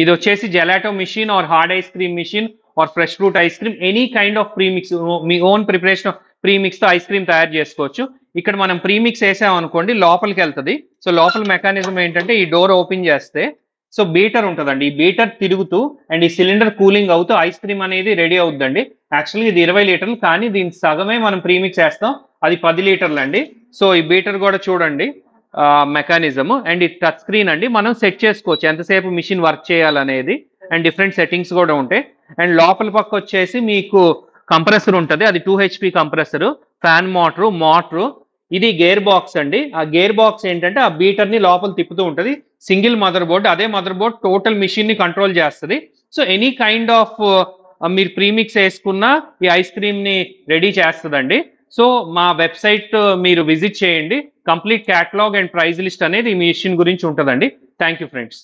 ఇది వచ్చేసి gelato machine or hard ice cream machine or fresh fruit ice cream, any kind of premix, మీ own preparation premix తో ice cream తయారు చేసుకోవచ్చు. ఇక్కడ మనం ప్రీమిక్స్ వేసాం అనుకోండి లోపలికి వెళ్తుంది. సో లోపల మెకానిజం ఏంటంటే ఈ డోర్ ఓపెన్ చేస్తే సో బీటర్ ఉంటుందండి, ఈ బీటర్ తిరుగుతూ అండ్ ఈ సిలిండర్ కూలింగ్ అవుతూ ఐస్ క్రీమ్ అనేది రెడీ అవుతుందండి. యాక్చువల్గా ఇది 20 లీటర్లు, కానీ దీని సగమే మనం ప్రీమిక్స్ వేస్తాం, అది 10 లీటర్లు అండి. సో ఈ బీటర్ కూడా చూడండి మెకానిజం, అండ్ ఇది టచ్ స్క్రీన్ అండి, మనం సెట్ చేసుకోవచ్చు ఎంతసేపు మిషన్ వర్క్ చేయాలనేది, అండ్ డిఫరెంట్ సెట్టింగ్స్ కూడా ఉంటాయి. అండ్ లోపల పక్క వచ్చేసి మీకు కంప్రెసర్ ఉంటుంది, అది 2 HP కంప్రెసర్, ఫ్యాన్ మోటరు, ఇది గేర్ బాక్స్ అండి. ఆ గేర్ బాక్స్ ఏంటంటే ఆ బీటర్ ని లోపల తిప్పుతూ ఉంటుంది. సింగిల్ మదర్ బోర్డ్, అదే మదర్ బోర్డ్ టోటల్ మిషన్ ని కంట్రోల్ చేస్తుంది. సో ఎనీ కైండ్ ఆఫ్ మీరు ప్రీమిక్స్ వేసుకున్న ఈ ఐస్ క్రీమ్ ని రెడీ చేస్తుందండి. సో మా వెబ్సైట్ మీరు విజిట్ చేయండి, complete catalogue and price list అనేది ఈ మిషన్ గురించి ఉంటుందండి. Thank you friends.